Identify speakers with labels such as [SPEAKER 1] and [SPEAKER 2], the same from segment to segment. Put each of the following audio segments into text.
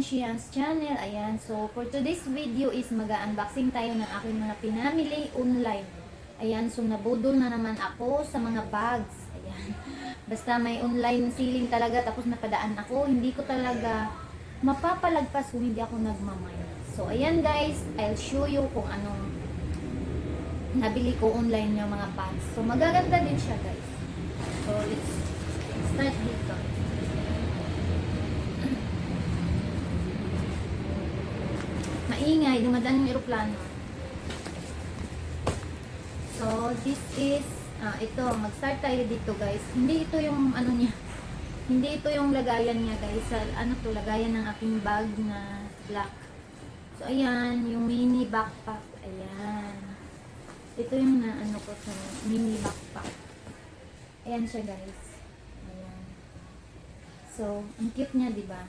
[SPEAKER 1] Shian's channel. Ayan, so for today's video is mag-unboxing tayo ng aking mga pinamili online. Ayan, so nabudol na naman ako sa mga bags. Ayan, basta may online selling talaga tapos napadaan ako. Hindi ko talaga mapapalagpas kung hindi ako nagmamay. So ayan guys, I'll show you kung anong nabili ko online yung mga bags. So magaganda din siya guys. So let's start dito. Maingay, dumadaan yung eroplano. So, this is, ito, mag-start tayo dito guys. Hindi ito yung, ano niya, hindi ito yung lagayan niya guys. Ano to, lagayan ng aking bag na black. So, ayan, yung mini backpack. Ayan. Ito yung na, ano ko sa mini backpack. Ayan siya guys. Ayan. So, ang cute niya, diba?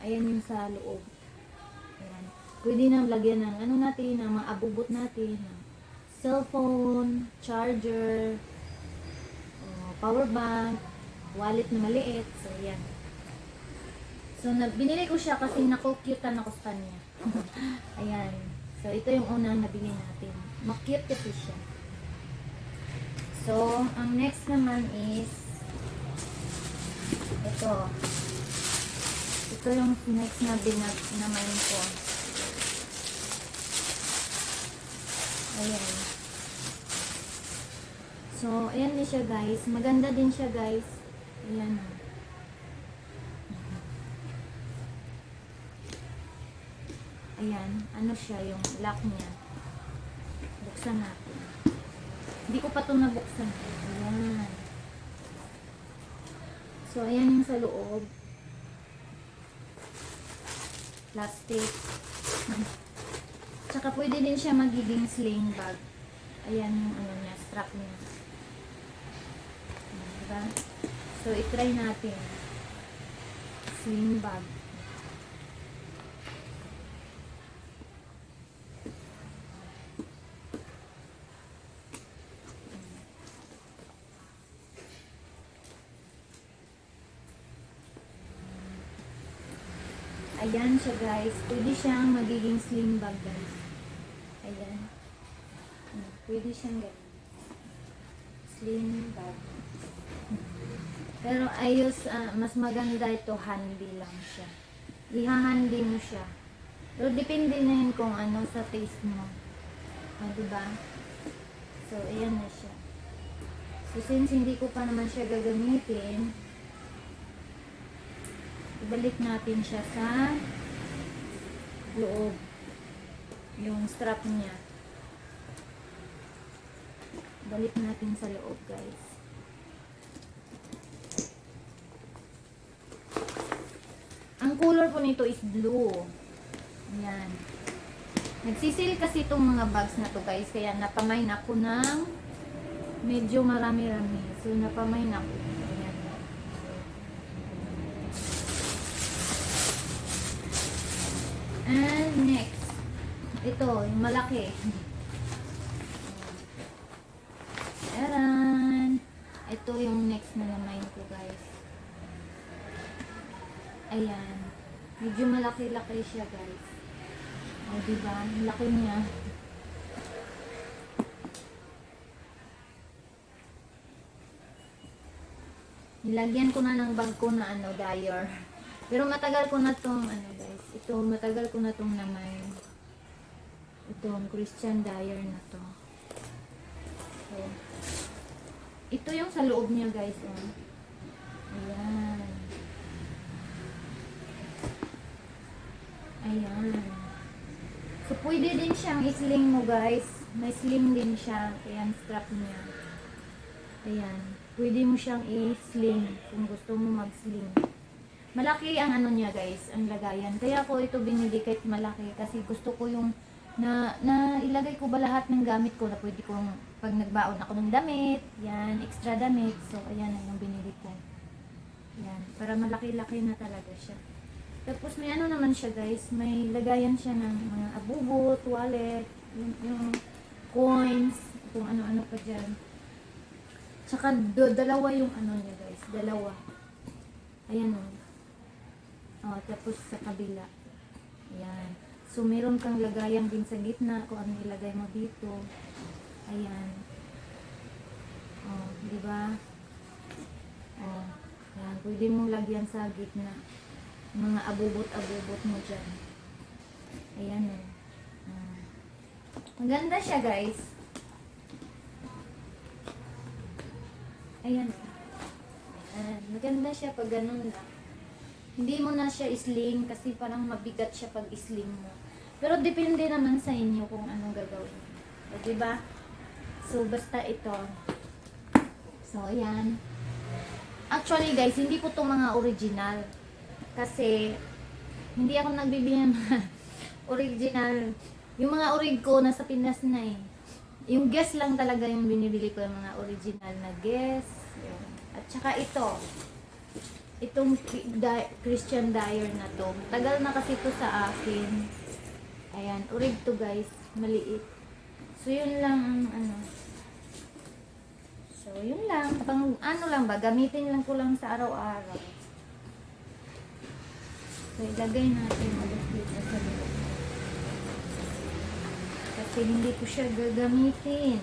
[SPEAKER 1] Ayan yung sa loob. Ayan. Pwede na lagyan ng ano natin, ng mga abubot natin, ng cellphone, charger, power bank, wallet na maliit. So, ayan. So, binili ko siya kasi naku-cutean ako sa kanya. Ayan. So, ito yung unang nabili natin. Mak-cute kasi siya. So, ang next naman is ito. Ito yung next na naman ko. Ayan. So, ayan din siya guys. Maganda din siya guys. Ayan. Ayan. Ano siya yung lock niya. Buksan natin. Hindi ko pa ito nabuksan. Ayan. So, ayan yung sa loob. Plastic. Tsaka pwede din siya magiging sling bag. Ayan yung ano niya, strap niya. Diba? So, itry natin. Sling bag. Ayan siya guys. Pwede siyang magiging sling bag guys. Ayan. Pwede siyang ganyan. Sling bag. Pero ayos, mas maganda ito, handy lang siya. Iha-handy mo siya. Pero depende na yun kung ano sa taste mo. Diba? So, ayan na siya. So, since hindi ko pa naman siya gagamitin, ibalik natin siya sa loob. Yung strap niya. Balik natin sa loob, guys. Ang color po nito is blue. Ayan. Nagsisil kasi itong mga bags na to, guys. Kaya napamain ako ng medyo marami-rami. So, napamain ako. Ayan. And next. Ito, yung malaki. Ayan. Ito yung next na naman ko, guys. Ayan. Medyo malaki-laki siya, guys. O, diba? Laki niya. Nilagyan ko na ng bag ko na ano, dryer. Pero matagal ko na tong ano, guys. Ito, matagal ko na tong naman. Itong Christian Dior na to. So, ito yung sa loob niya, guys. Oh. Ayan. Ayan. So, pwede din siyang isling mo, guys. May sling din siya. Ayan, strap niya. Ayan. Pwede mo siyang i-sling kung gusto mo mag-sling. Malaki ang ano niya, guys, ang lagayan. Kaya ko ito binili kahit malaki kasi gusto ko yung na ilagay ko ba lahat ng gamit ko na pwede kong pag nagbaon ako ng damit, yan, extra damit. So, ayan na yung binili ko. Yan, para malaki-laki na talaga siya. Tapos may ano naman siya, guys, may lagayan siya ng mga abubot, wallet, yung coins, kung ano-ano pa dyan. Tsaka dalawa yung ano niya, guys, dalawa. Ayan o. Oh, tapos sa kabila. Ayan. So, meron kang lagayan din sa gitna kung ano ilagay mo dito. Ayan. Oh, di ba? Oh, ayan. Pwede mong lagyan sa gitna. Mga abubot-abubot mo dyan. Ayan o. Oh. Maganda siya, guys. Ayan. Ayan. Maganda siya pag ganun lang. Hindi mo na siya isling kasi parang mabigat siya pag isling mo. Pero depende naman sa inyo kung anong gagawin. O, diba? So, basta ito. So, ayan. Actually, guys, hindi ko to mga original. Kasi, hindi ako nagbibili ng mga original. Yung mga orig ko, nasa Pinas na eh. Yung guess lang talaga yung binibili ko, yung mga original na guess. Yun. At saka ito. Itong Christian Dior na to. Tagal na kasi to sa akin. Ayan, orig to guys. Maliit. So, yun lang ang ano. So, yun lang. Pang ano lang ba, gamitin lang ko lang sa araw-araw. So, ilagay natin ulit dito sa loob. Kasi hindi ko siya gagamitin.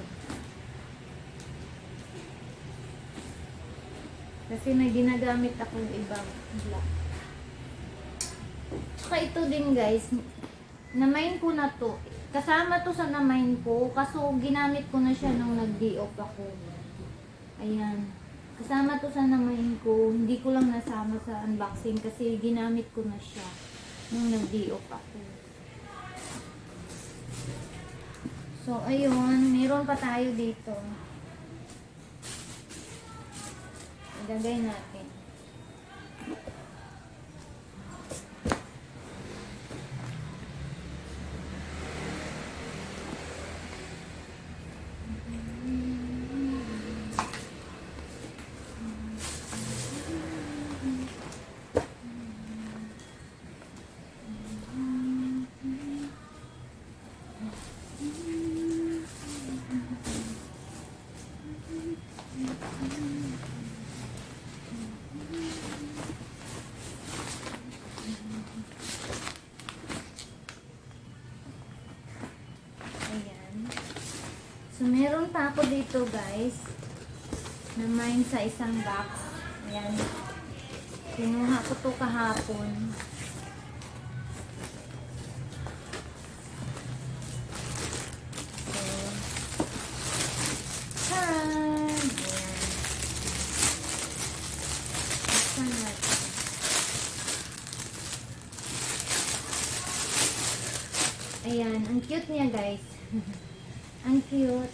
[SPEAKER 1] Kasi may ginagamit akong ibang black. Saka ito din guys, na-mine ko na to. Kasama to sa na-mine ko, kaso ginamit ko na siya nung nag-day off ako. Ayan. Kasama to sa na-mine ko, hindi ko lang nasama sa unboxing kasi ginamit ko na siya nung nag-day off ako. So, ayun, meron pa tayo dito. Ilagay natin. So, meron pa ako dito, guys, na mine sa isang box. Ayan. Kinuha ko to kahapon. So, ayan. Buksan natin. Ayan. Ang cute niya, guys. Ang cute.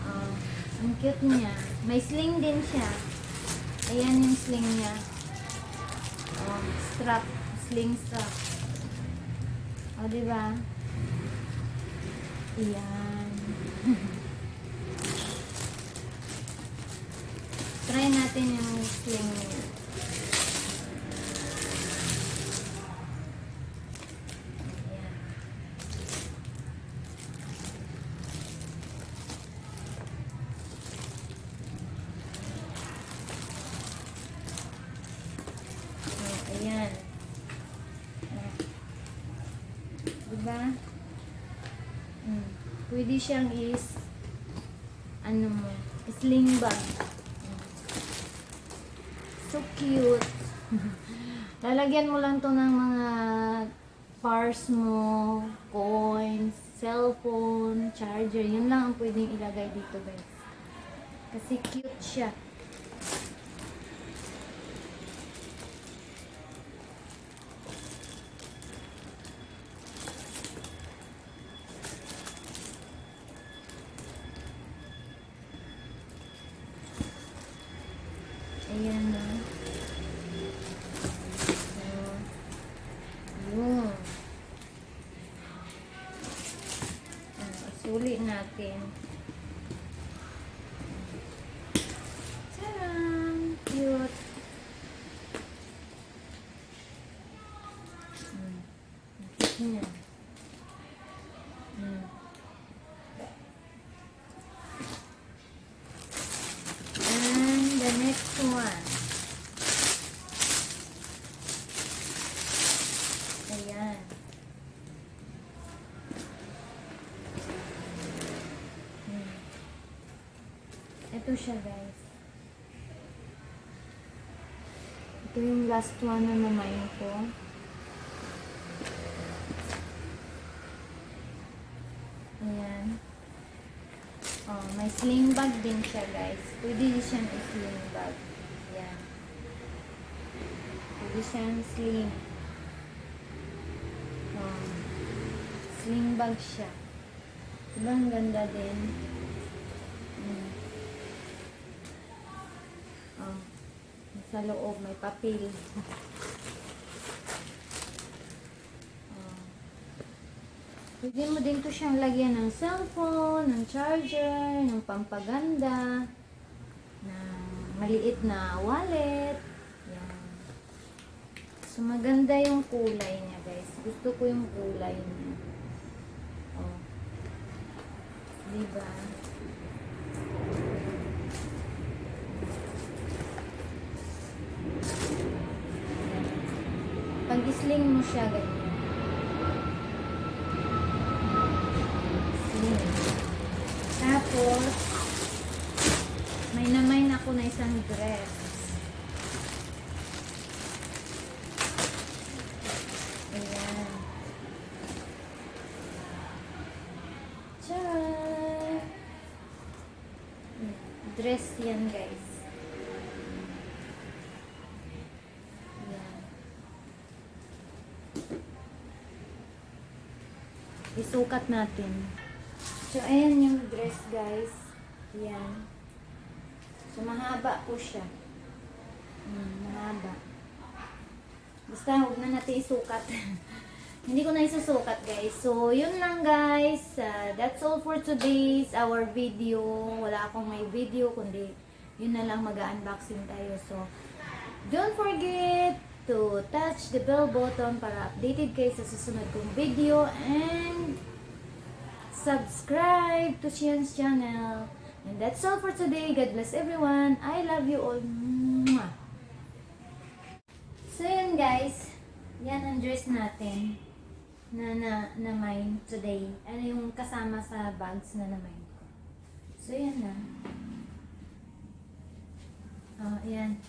[SPEAKER 1] Oh, ang cute niya. May sling din siya. Ayan yung sling niya. Oh, strap. Sling strap. Oh, diba? Ayan. Try natin yung sling niya. Ayan. Diba? Pwede siyang ano mo, sling bag. So cute. Lalagyan mo lang to ng mga purse mo, coins, cellphone, charger. Yun lang ang pwedeng ilagay dito, guys. Kasi cute siya. Ayan na. So, yun. Sulit natin. Tadam! Cute. Ayan. And the next one. siya guys. Ito yung last one na namayin ko. Ayan. Oh, may sling bag din siya guys. Pwede din siyang sling bag. Ayan. Pwede siyang sling. Oh, sling bag siya. Diba ang ganda din? Oh, sa loob may papel. Pwede mo din to siyang lagyan ng cellphone, ng charger, ng pampaganda, ng maliit na wallet. Yan. So, maganda yung kulay niya, guys. Gusto ko yung kulay niya. Oh. Diba? Pag-sling mo siya, ganyan. Tapos, may namain ako na isang dress. Ayan. Tcharam! Dress yan, guys. Ayan. Isukat natin. So, ayan yung dress, guys. Ayan. So, mahaba po siya. Mahaba. Basta, huwag na natin isukat. Hindi ko na isusukat, guys. So, yun lang, guys. That's all for today's our video. Wala akong may video, kundi yun na lang mag-unboxing tayo. So, don't forget to touch the bell button para updated kayo sa susunod kong video. And subscribe to Shian's channel. And that's all for today. God bless everyone. I love you all. Mwah. So yun guys. Yan ang dress natin na mine today. Ano yung kasama sa bags na mine ko. So yan na. Yan.